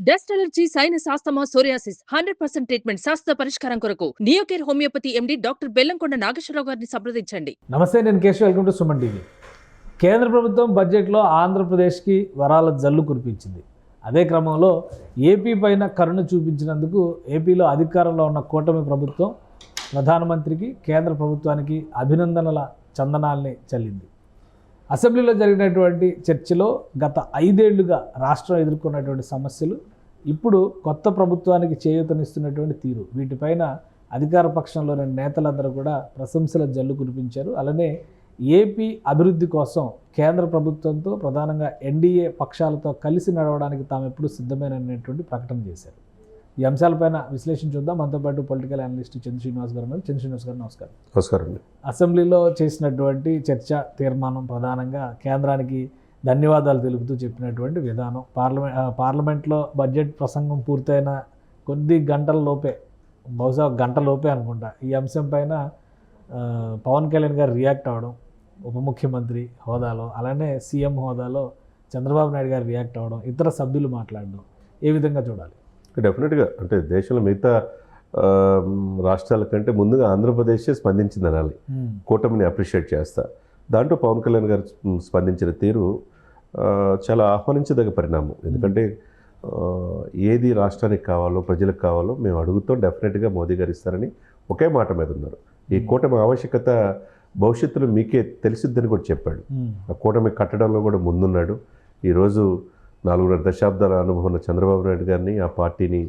Dust allergy, sinus, asthma, psoriasis 100% treatment శాస్త్ర పరిష్కారం కొరకు Neocare homeopathy MD doctor Bellamkonda Nageswararao గారిని సంప్రదించండి. నమస్తే, నేను Keshav. Welcome to Suman TV. కేంద్ర ప్రభుత్వం బడ్జెట్లో ఆంధ్రప్రదేశ్కి వరాల జల్లు కురిపించింది. అదే క్రమంలో ఏపీ పైన కరుణ చూపించినందుకు ఏపీలో అధికారంలో ఉన్న కూటమి ప్రభుత్వం ప్రధానమంత్రికి, కేంద్ర ప్రభుత్వానికి అభినందనల చందనాల్ని చల్లింది. అసెంబ్లీలో జరిగినటువంటి చర్చలో గత 5 ఏళ్లుగా రాష్ట్రం ఎదుర్కొన్నటువంటి సమస్యలు, ఇప్పుడు కొత్త ప్రభుత్వానికి చేయూతనిస్తున్నటువంటి తీరు, వీటిపైన అధికార పక్షంలోని నేతలందరూ కూడా ప్రశంసల జల్లు కురిపించారు. అలానే ఏపీ అభివృద్ధి కోసం కేంద్ర ప్రభుత్వంతో, ప్రధానంగా ఎన్డీఏ పక్షాలతో కలిసి నడవడానికి తాము ఎప్పుడు సిద్ధమైనటువంటి ప్రకటన చేశారు. ఈ అంశాలపైన విశ్లేషణ చూద్దాం. మనతో పాటు పొలిటికల్ అనలిస్ట్ చంద్ర శ్రీనివాస్ గారు ఉన్నారు. చంద్ర శ్రీనివాస్ గారు నమస్కారం. నమస్కారం అండి. అసెంబ్లీలో చేసినటువంటి చర్చ తీర్మానం ప్రధానంగా కేంద్రానికి ధన్యవాదాలు తెలుపుతూ చెప్పినటువంటి విధానం, పార్లమెంట్లో బడ్జెట్ ప్రసంగం పూర్తయిన కొద్ది గంటల లోపే, బహుశా గంట లోపే అనుకుంటా, ఈ అంశం పైన పవన్ కళ్యాణ్ గారు రియాక్ట్ అవ్వడం, ఉప ముఖ్యమంత్రి హోదాలో, అలానే సీఎం హోదాలో చంద్రబాబు నాయుడు గారు రియాక్ట్ అవ్వడం, ఇతర సభ్యులు మాట్లాడడం, ఏ విధంగా చూడాలి? డెఫినెట్గా అంటే దేశంలో మిగతా రాష్ట్రాల కంటే ముందుగా ఆంధ్రప్రదేశే స్పందించింది అనాలి. కూటమిని అప్రిషియేట్ చేస్తా. దాంట్లో పవన్ కళ్యాణ్ గారు స్పందించిన తీరు చాలా ఆహ్వానించదగ్గ పరిణామం. ఎందుకంటే ఏది రాష్ట్రానికి కావాలో, ప్రజలకు కావాలో మేము అడుగుతాం, డెఫినెట్గా మోదీ గారు ఇస్తారని ఒకే మాట మీద ఉన్నారు. ఈ కూటమి ఆవశ్యకత భవిష్యత్తులో మీకే తెలిసిద్దని కూడా చెప్పాడు. ఆ కూటమి కట్టడంలో కూడా ముందున్నాడు. ఈరోజు 4.5 దశాబ్దాల అనుభవం ఉన్న చంద్రబాబు నాయుడు గారిని, ఆ పార్టీని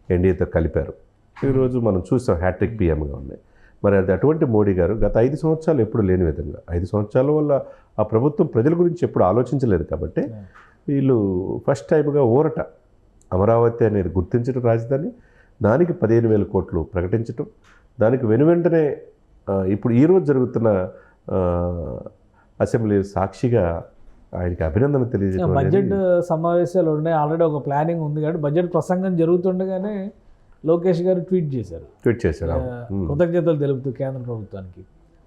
ఎన్డీఏతో కలిపారు. ఈరోజు మనం చూసాం హ్యాట్రిక్ పీఎంగా ఉన్నాయి. మరి అది అటువంటి మోడీ గారు గత 5 సంవత్సరాలు ఎప్పుడు లేని విధంగా, 5 సంవత్సరాల వల్ల ఆ ప్రభుత్వం ప్రజల గురించి ఎప్పుడు ఆలోచించలేదు. కాబట్టి వీళ్ళు ఫస్ట్ టైంగా ఊరట, అమరావతి అనేది గుర్తించడం రాజధాని, దానికి 15,000 కోట్లు ప్రకటించటం, దానికి వెనువెంటనే ఇప్పుడు ఈరోజు జరుగుతున్న అసెంబ్లీ సాక్షిగా ఆయనకి అభినందన తెలియజేయడం. బడ్జెట్ సమావేశాలు ఉన్నాయి, ఆల్రెడీ ఒక ప్లానింగ్ ఉంది. కాబట్టి బడ్జెట్ ప్రసంగం జరుగుతుండగానే లోకేష్ గారు ట్వీట్ చేశారు. కృతజ్ఞతలు తెలుపుతూ కేంద్ర ప్రభుత్వానికి.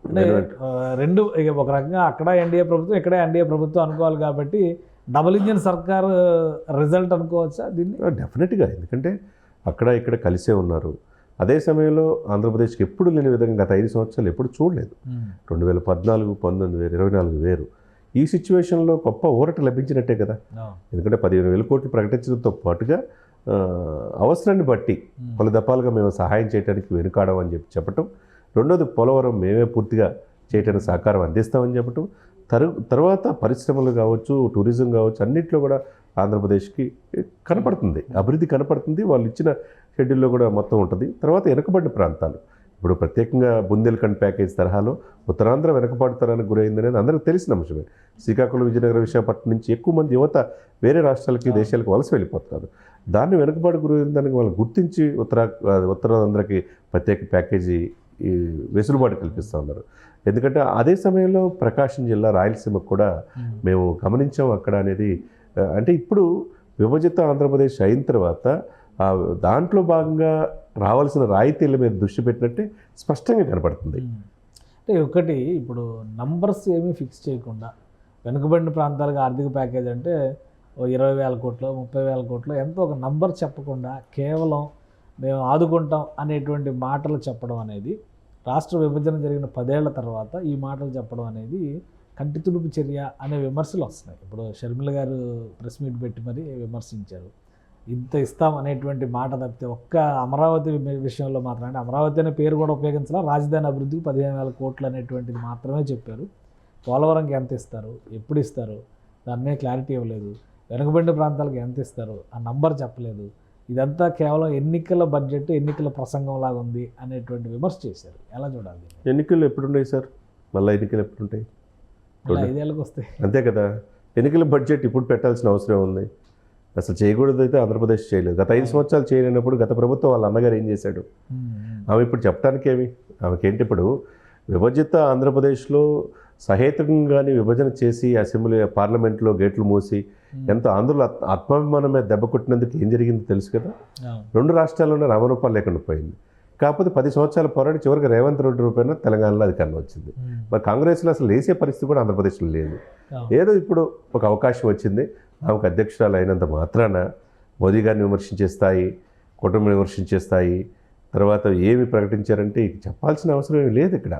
అంటే రెండు, ఇక ఒక రకంగా అక్కడ ఎన్డీఏ ప్రభుత్వం, ఇక్కడ ఎన్డీఏ ప్రభుత్వం అనుకోవాలి. కాబట్టి డబుల్ ఇంజిన్ సర్కార్ రిజల్ట్ అనుకోవచ్చా దీన్ని? డెఫినెట్గా. ఎందుకంటే అక్కడ ఇక్కడ కలిసే ఉన్నారు. అదే సమయంలో ఆంధ్రప్రదేశ్కి ఎప్పుడు లేని విధంగా గత 5 సంవత్సరాలు ఎప్పుడు చూడలేదు. 2014, 19 24 వేరు. ఈ సిచ్యువేషన్లో గొప్ప ఊరట లభించినట్టే కదా. ఎందుకంటే 15,000 కోట్లు ప్రకటించడంతో పాటుగా అవసరాన్ని బట్టి పలు దఫాలుగా మేము సహాయం చేయడానికి వెనుకాడం అని చెప్పటం, రెండోది పోలవరం మేమే పూర్తిగా చేయడానికి సహకారం అందిస్తామని చెప్పటం, తర్వాత పరిశ్రమలు కావచ్చు, టూరిజం కావచ్చు, అన్నింటిలో కూడా ఆంధ్రప్రదేశ్కి కనపడుతుంది, అభివృద్ధి కనపడుతుంది. వాళ్ళు ఇచ్చిన షెడ్యూల్లో కూడా మొత్తం ఉంటుంది. తర్వాత వెనుకబడిన ప్రాంతాలు, ఇప్పుడు ప్రత్యేకంగా బుందేల్ఖండ్ ప్యాకేజ్ తరహాలో ఉత్తరాంధ్ర వెనకబడతారానికి గురైంది అనేది అందరికీ తెలిసిన అంశమే. శ్రీకాకుళం, విజయనగరం, విశాఖపట్నం నుంచి ఎక్కువ మంది యువత వేరే రాష్ట్రాలకి, దేశాలకు వలస వెళ్ళిపోతున్నారు. దాన్ని వెనుకబడి గురైందానికి వాళ్ళు గుర్తించి ఉత్తరాంధ్రకి ప్రత్యేక ప్యాకేజీ వెసులుబాటు కల్పిస్తూ ఉన్నారు. ఎందుకంటే అదే సమయంలో ప్రకాశం జిల్లా, రాయలసీమకు కూడా మేము గమనించాం అక్కడ అనేది. అంటే ఇప్పుడు విభజిత ఆంధ్రప్రదేశ్ అయిన తర్వాత దాంట్లో భాగంగా రావాల్సిన రాయితీల మీద దృష్టి పెట్టినట్టే స్పష్టంగా కనపడుతుంది. అంటే ఒకటి, ఇప్పుడు నంబర్స్ ఏమీ ఫిక్స్ చేయకుండా వెనుకబడిన ప్రాంతాలకు ఆర్థిక ప్యాకేజ్ అంటే 20,000 కోట్లు, 30,000 కోట్లు, ఎంతో ఒక నంబర్ చెప్పకుండా కేవలం మేము ఆదుకుంటాం అనేటువంటి మాటలు చెప్పడం అనేది, రాష్ట్ర విభజన జరిగిన 10 ఏళ్ల తర్వాత ఈ మాటలు చెప్పడం అనేది కంటి తుడుపు చర్య అనే విమర్శలు వస్తున్నాయి. ఇప్పుడు షర్మిల గారు ప్రెస్ మీట్ పెట్టి మరీ విమర్శించారు. ఇంత ఇస్తాం అనేటువంటి మాట తప్పితే ఒక్క అమరావతి విషయంలో మాత్రం, అంటే అమరావతి అనే పేరు కూడా ఉపయోగించాలా, రాజధాని అభివృద్ధికి 15,000 కోట్లు అనేటువంటిది మాత్రమే చెప్పారు. పోలవరంకి ఎంత ఇస్తారు, ఎప్పుడు ఇస్తారు, దాని మీద క్లారిటీ ఇవ్వలేదు. వెనుకబడిన ప్రాంతాలకు ఎంత ఇస్తారు, ఆ నంబర్ చెప్పలేదు. ఇదంతా కేవలం ఎన్నికల బడ్జెట్, ఎన్నికల ప్రసంగం లాగా ఉంది అనేటువంటి విమర్శ చేశారు. ఎలా చూడాలి? ఎన్నికలు ఎప్పుడున్నాయి సార్? మళ్ళీ ఎన్నికలు ఎప్పుడుంటాయి? 5 ఏళ్ళకి వస్తాయి. అంతే కదా. ఎన్నికల బడ్జెట్ ఇప్పుడు పెట్టాల్సిన అవసరం ఉంది. అసలు చేయకూడదు అయితే ఆంధ్రప్రదేశ్ చేయలేదు. గత 5 సంవత్సరాలు చేయలేనప్పుడు గత ప్రభుత్వం వాళ్ళ అన్నగారు ఏం చేశాడు? ఆమె ఇప్పుడు చెప్పడానికి ఏమి, ఆమెకేంటి? ఇప్పుడు విభజిత ఆంధ్రప్రదేశ్లో సహేతుకంగానే విభజన చేసి అసెంబ్లీ, పార్లమెంట్లో గేట్లు మూసి ఎంతో ఆంధ్రుల ఆత్మాభిమానం మీద దెబ్బ కొట్టినందుకు ఏం జరిగిందో తెలుసు కదా. 2 రాష్ట్రాల్లోనే రామరూపాలు లేకుండా పోయింది. కాకపోతే 10 సంవత్సరాలు పోరాడి చివరికి రేవంత్ రెడ్డి రూపాయన తెలంగాణలో అధికారం వచ్చింది. మరి కాంగ్రెస్లో అసలు లేసే పరిస్థితి కూడా ఆంధ్రప్రదేశ్లో లేదు. ఏదో ఇప్పుడు ఒక అవకాశం వచ్చింది, ఆమెకు అధ్యక్షురాలు అయినంత మాత్రాన మోదీ గారిని విమర్శించే స్థాయి, కుటుంబం విమర్శించే స్థాయి, తర్వాత ఏమి ప్రకటించారంటే ఇక చెప్పాల్సిన అవసరం ఏమి లేదు ఇక్కడ.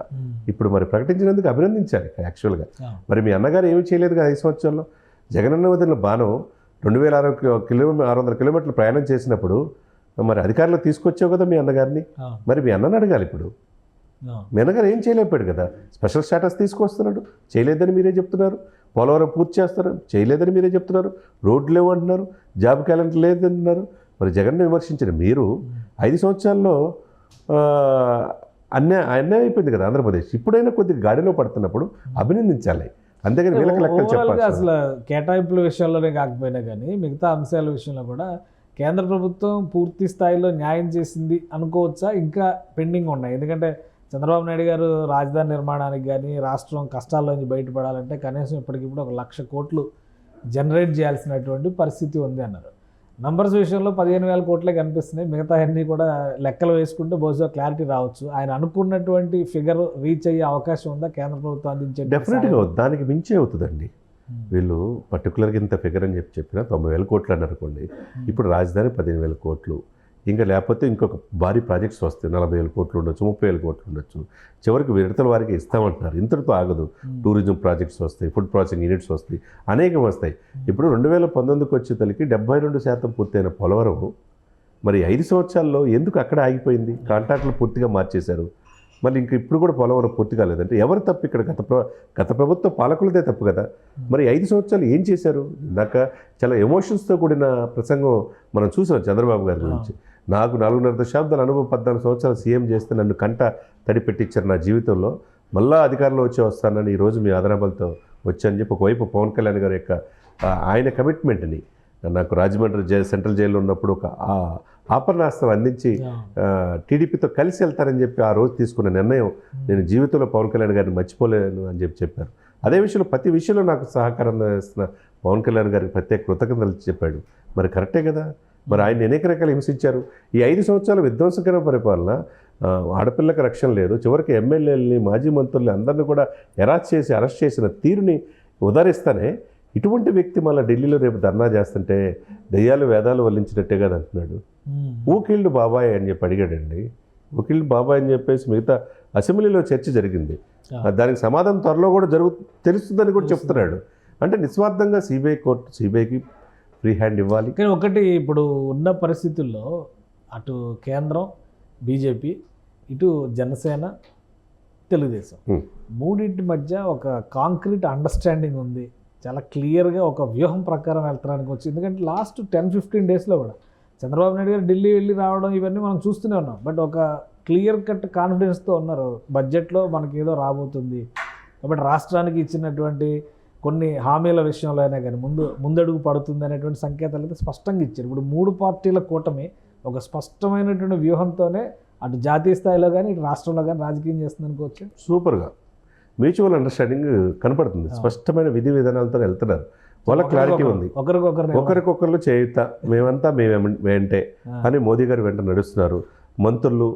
ఇప్పుడు మరి ప్రకటించినందుకు అభినందించాలి యాక్చువల్గా. మరి మీ అన్నగారు ఏమీ చేయలేదు కదా 5 సంవత్సరాల్లో. జగనన్న వదిలిన బాణం 2600 కిలోమీటర్లు ప్రయాణం చేసినప్పుడు మరి అధికారంలో తీసుకొచ్చావు కదా మీ అన్నగారిని. మరి మీ అన్నని అడగాలి ఇప్పుడు. మీ అన్నగారు ఏం చేయలేకపోయాడు కదా. స్పెషల్ స్టేటస్ తీసుకొస్తున్నాడు, చేయలేదని మీరే చెప్తున్నారు. పోలవరం పూర్తి చేస్తారు, చేయలేదని మీరే చెప్తున్నారు. రోడ్లు లేవు అంటున్నారు, జాబ్ క్యాలెండర్ లేదంటున్నారు. మరి జగన్ను విమర్శించిన మీరు 5 సంవత్సరాల్లో అన్యాయం అయిపోయింది కదా ఆంధ్రప్రదేశ్. ఇప్పుడైనా కొద్దిగా గాడిలో పడుతున్నప్పుడు అభినందించాలి, అంతేగాని వీళ్ళకి లెక్కలు చెప్పాలి. అసలు కేటాయింపుల విషయంలోనే కాకపోయినా కానీ మిగతా అంశాల విషయంలో కూడా కేంద్ర ప్రభుత్వం పూర్తి స్థాయిలో న్యాయం చేసింది అనుకోవచ్చా, ఇంకా పెండింగ్ ఉన్నాయి? ఎందుకంటే చంద్రబాబు నాయుడు గారు రాజధాని నిర్మాణానికి కానీ రాష్ట్రం కష్టాల్లోంచి బయటపడాలంటే కనీసం ఇప్పటికిప్పుడు 1,00,000 కోట్లు జనరేట్ చేయాల్సినటువంటి పరిస్థితి ఉంది అన్నారు. నంబర్స్ విషయంలో 15,000 కోట్లే కనిపిస్తున్నాయి. మిగతా అన్నీ కూడా లెక్కలు వేసుకుంటే బహుశా క్లారిటీ రావచ్చు. ఆయన అనుకున్నటువంటి ఫిగర్ రీచ్ అయ్యే అవకాశం ఉందా కేంద్ర ప్రభుత్వం అందించే? డెఫినెట్గా దానికి మించే అవుతుందండి. వీళ్ళు పర్టికులర్గా ఇంత ఫిగర్ అని చెప్పినా 90,000 కోట్లు అని అనుకోండి. ఇప్పుడు రాజధాని 15,000 కోట్లు, ఇంకా లేకపోతే ఇంకొక భారీ ప్రాజెక్ట్స్ వస్తాయి. 40,000 కోట్లు ఉండొచ్చు, 30,000 కోట్లు ఉండొచ్చు. చివరికి విడతల వారికి ఇస్తామంటున్నారు. ఇంతటితో ఆగదు. టూరిజం ప్రాజెక్ట్స్ వస్తాయి, ఫుడ్ ప్రాసెసింగ్ యూనిట్స్ వస్తాయి, అనేకం వస్తాయి. ఇప్పుడు 2019కి వచ్చేతలకి 72% పూర్తయిన పోలవరం మరి 5 సంవత్సరాల్లో ఎందుకు అక్కడ ఆగిపోయింది? కాంట్రాక్టులు పూర్తిగా మార్చేశారు. మళ్ళీ ఇంక ఇప్పుడు కూడా పోలవరం పూర్తి కాలేదంటే ఎవరు తప్పు ఇక్కడ? గత ప్రభుత్వ పాలకులదే తప్పు కదా. మరి 5 సంవత్సరాలు ఏం చేశారు? ఇందాక చాలా ఎమోషన్స్తో కూడిన ప్రసంగం మనం చూసాం చంద్రబాబు గారి గురించి. నాకు 4.5 దశాబ్దాల అనుభవం, 14 సంవత్సరాలు సీఎం చేస్తే నన్ను కంట తడి పెట్టించారు నా జీవితంలో. మళ్ళా అధికారంలో వస్తానని ఈరోజు మీ ఆదరాబలతో వచ్చానని చెప్పి ఒకవైపు పవన్ కళ్యాణ్ గారి యొక్క ఆయన కమిట్మెంట్ని, నాకు రాజమండ్రి సెంట్రల్ జైల్లో ఉన్నప్పుడు ఒక ఆపన్నాస్తం అందించి టీడీపీతో కలిసి వెళ్తారని చెప్పి ఆ రోజు తీసుకున్న నిర్ణయం నేను జీవితంలో పవన్ కళ్యాణ్ గారిని మర్చిపోలేను అని చెప్పారు. అదే విషయంలో ప్రతి విషయంలో నాకు సహకారం చేస్తున్న పవన్ కళ్యాణ్ గారికి ప్రత్యేక కృతజ్ఞతలు చెప్పాడు. మరి కరెక్టే కదా. మరి ఆయన అనేక రకాలు హింసించారు. ఈ 5 సంవత్సరాల విధ్వంసకర పరిపాలన, ఆడపిల్లకి రక్షణ లేదు. చివరికి ఎమ్మెల్యేలని, మాజీ మంత్రుల్ని అందరినీ కూడా అరెస్ట్ చేసిన తీరుని ఉదాహరిస్తానే ఇటువంటి వ్యక్తి మళ్ళీ ఢిల్లీలో రేపు ధర్నా చేస్తుంటే దెయ్యాలు వేదాలు వల్లించినట్టే కదా అంటున్నాడు. ఊకిల్డ్ బాబాయ్ అని చెప్పి అడిగాడండి. ఊకిల్డ్ బాబాయ్ అని చెప్పేసి మిగతా అసెంబ్లీలో చర్చ జరిగింది. దానికి సమాధానం త్వరలో కూడా తెలుస్తుందని కూడా చెప్తున్నాడు. అంటే నిస్వార్థంగా సిబిఐకి ఫ్రీ హ్యాండ్ ఇవ్వాలి. కానీ ఒకటి, ఇప్పుడు ఉన్న పరిస్థితుల్లో అటు కేంద్రం బీజేపీ, ఇటు జనసేన, తెలుగుదేశం మూడింటి మధ్య ఒక కాంక్రీట్ అండర్స్టాండింగ్ ఉంది. చాలా క్లియర్గా ఒక వ్యూహం ప్రకారం వెళ్తానికి వచ్చింది. ఎందుకంటే లాస్ట్ 10-15 డేస్లో కూడా చంద్రబాబు నాయుడు గారు ఢిల్లీ వెళ్ళి రావడం ఇవన్నీ మనం చూస్తూనే ఉన్నాం. బట్ ఒక క్లియర్ కట్ కాన్ఫిడెన్స్తో ఉన్నారు, బడ్జెట్లో మనకి ఏదో రాబోతుంది కాబట్టి రాష్ట్రానికి ఇచ్చినటువంటి కొన్ని హామీల విషయంలో అయినా కానీ ముందడుగు పడుతుంది అనేటువంటి సంకేతాలు అయితే స్పష్టంగా ఇచ్చారు. ఇప్పుడు 3 పార్టీల కూటమి ఒక స్పష్టమైనటువంటి వ్యూహంతోనే అటు జాతీయ స్థాయిలో కానీ ఇటు రాష్ట్రంలో కానీ రాజకీయం చేస్తుంది అనుకోవచ్చు. సూపర్గా మ్యూచువల్ అండర్స్టాండింగ్ కనపడుతుంది. స్పష్టమైన విధి విధానాలతో వెళ్తున్నారు. వాళ్ళ క్లారిటీ ఉంది. ఒకరికొకరు చేయుతా, మేమంతా వెంటే అని మోదీ గారు వెంట నడుస్తున్నారు. మంత్రులు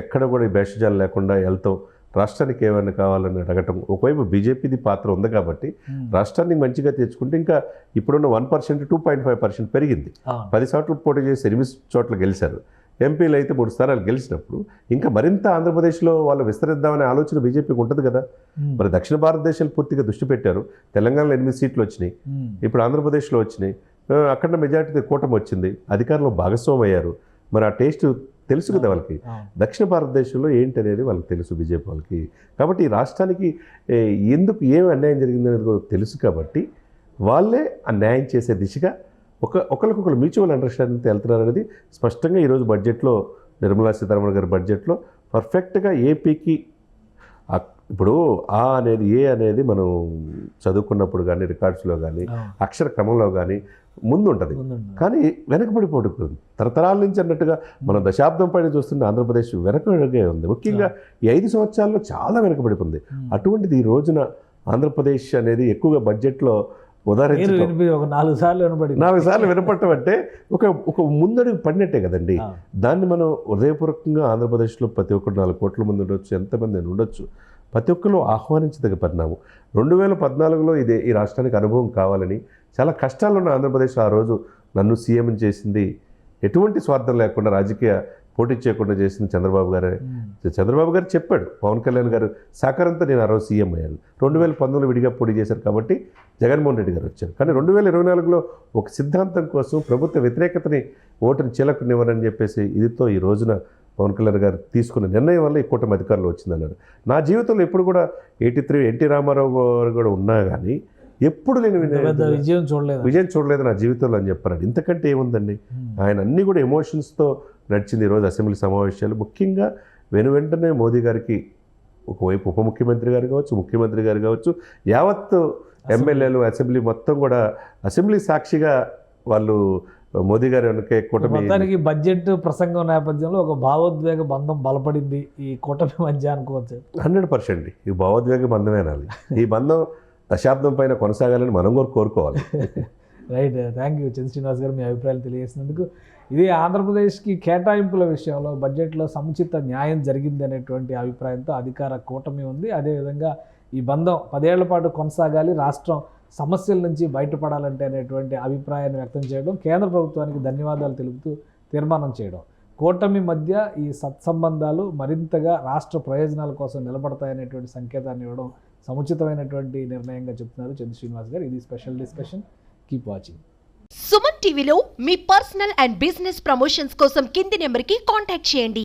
ఎక్కడ కూడా ఈ భేషజాలు లేకుండా వెళ్తాం, రాష్ట్రానికి ఏమైనా కావాలని అడగటం. ఒకవైపు బీజేపీది పాత్ర ఉంది కాబట్టి రాష్ట్రాన్ని మంచిగా తెచ్చుకుంటే ఇంకా ఇప్పుడున్న 1% 2.5% పెరిగింది. 10 చోట్ల పోటీ చేసి 8 చోట్ల గెలిచారు. ఎంపీలు అయితే 3 స్థానాలు గెలిచినప్పుడు ఇంకా మరింత ఆంధ్రప్రదేశ్లో వాళ్ళు విస్తరిద్దామనే ఆలోచన బీజేపీకి ఉంటుంది కదా. మరి దక్షిణ భారతదేశాలు పూర్తిగా దృష్టి పెట్టారు. తెలంగాణలో 8 సీట్లు వచ్చినాయి, ఇప్పుడు ఆంధ్రప్రదేశ్లో వచ్చినాయి. అక్కడ మెజార్టీ కూటమి వచ్చింది, అధికారంలో భాగస్వామి అయ్యారు. మరి ఆ టేస్ట్ తెలుసు కదా వాళ్ళకి. దక్షిణ భారతదేశంలో ఏంటి అనేది వాళ్ళకి తెలుసు బీజేపీ వాళ్ళకి. కాబట్టి ఈ రాష్ట్రానికి ఎందుకు ఏమి అన్యాయం జరిగిందనేది కూడా తెలుసు కాబట్టి వాళ్ళే ఆ న్యాయం చేసే దిశగా ఒకరికొకరు మ్యూచువల్ అండర్స్టాండింగ్తో వెళ్తున్నారు అనేది స్పష్టంగా ఈరోజు బడ్జెట్లో, నిర్మలా సీతారామన్ గారి బడ్జెట్లో పర్ఫెక్ట్గా ఏపీకి ఇప్పుడు ఏ అనేది మనం చదువుకున్నప్పుడు కానీ రికార్డ్స్లో కానీ అక్షర క్రమంలో కానీ ముందు ఉంటుంది, కానీ వెనకబడిపోతుంది. తరతరాల నుంచి అన్నట్టుగా మనం దశాబ్దం పైన చూస్తున్న ఆంధ్రప్రదేశ్ వెనకబడిగే ఉంది. ముఖ్యంగా ఈ 5 సంవత్సరాల్లో చాలా వెనకబడిపోయింది. అటువంటిది ఈ రోజున ఆంధ్రప్రదేశ్ అనేది ఎక్కువగా బడ్జెట్లో ఉదాహరణ 4 సార్లు వినపడటం అంటే ఒక ముందడుగు పడినట్టే కదండి. దాన్ని మనం హృదయపూర్వకంగా ఆంధ్రప్రదేశ్లో ప్రతి ఒక్కరు 4 కోట్ల మంది ఉండొచ్చు, ఎంతమంది ఉండొచ్చు, ప్రతి ఒక్కరు ఆహ్వానించదగ్గ పరిణామం. 2014లో ఈ రాష్ట్రానికి అనుభవం కావాలని చాలా కష్టాలు ఉన్న ఆంధ్రప్రదేశ్ ఆ రోజు నన్ను సీఎం చేసింది ఎటువంటి స్వార్థం లేకుండా రాజకీయ పోటీ చేయకుండా చేసింది చంద్రబాబు గారే. చంద్రబాబు గారు చెప్పాడు, పవన్ కళ్యాణ్ గారు సహకారంతో నేను ఆ రోజు సీఎం అయ్యాను. 2019లో విడిగా పోటీ చేశారు కాబట్టి జగన్మోహన్ రెడ్డి గారు వచ్చారు. కానీ 2024లో ఒక సిద్ధాంతం కోసం ప్రభుత్వ వ్యతిరేకతని ఓటుని చీలకునివ్వరని చెప్పేసి ఇదితో ఈ రోజున పవన్ కళ్యాణ్ గారు తీసుకున్న నిర్ణయం వల్ల ఈ కూటమి అధికారంలో వచ్చిందన్నారు. నా జీవితంలో ఎప్పుడు కూడా 83 ఎన్టీ రామారావు గారు కూడా ఉన్నా కానీ ఎప్పుడు నేను విజయం చూడలేదు నా జీవితంలో అని చెప్పారు. ఇంతకంటే ఏముందండి, ఆయన అన్నీ కూడా ఎమోషన్స్తో నడిచింది ఈరోజు అసెంబ్లీ సమావేశాలు. ముఖ్యంగా వెంటనే మోదీ గారికి ఒకవైపు ఉప ముఖ్యమంత్రి గారు కావచ్చు, ముఖ్యమంత్రి గారు కావచ్చు, యావత్ ఎమ్మెల్యేలు అసెంబ్లీ మొత్తం కూడా అసెంబ్లీ సాక్షిగా వాళ్ళు మోదీ గారి వెనకే కూటమి బడ్జెట్ ప్రసంగం నేపథ్యంలో ఒక భావోద్వేగ బంధం బలపడింది ఈ కూటమి మధ్య అనుకోవచ్చు. 100% ఈ భావోద్వేగ బంధమే అనాలి. ఈ బంధం దశాబ్దం పైన కొనసాగాలని మనం కూడా కోరుకోవాలి. రైట్, థ్యాంక్ యూ చంద్ర శ్రీనివాస్ గారు, మీ అభిప్రాయాలు తెలియజేసినందుకు. ఇది ఆంధ్రప్రదేశ్కి కేటాయింపుల విషయంలో బడ్జెట్లో సముచిత న్యాయం జరిగింది అనేటువంటి అభిప్రాయంతో అధికార కూటమి ఉంది. అదేవిధంగా ఈ బంధం 10 ఏళ్ల పాటు కొనసాగాలి, రాష్ట్రం సమస్యల నుంచి బయటపడాలంటే అనేటువంటి అభిప్రాయాన్ని వ్యక్తం చేయడం, కేంద్ర ప్రభుత్వానికి ధన్యవాదాలు తెలుపుతూ తీర్మానం చేయడం, కూటమి మధ్య ఈ సత్సంబంధాలు మరింతగా రాష్ట్ర ప్రయోజనాల కోసం నిలబడతాయనేటువంటి సంకేతాన్ని ఇవ్వడం సముచితమైనటువంటి నిర్ణయంగా చెప్తున్నారు చంద్ర శ్రీనివాస్ గారు. ఇది special discussion. Keep watching. Suman టీవీలో మీ పర్సనల్ అండ్ బిజినెస్ ప్రమోషన్స్ కోసం కింది నెంబర్కి కాంటాక్ట్ చేయండి.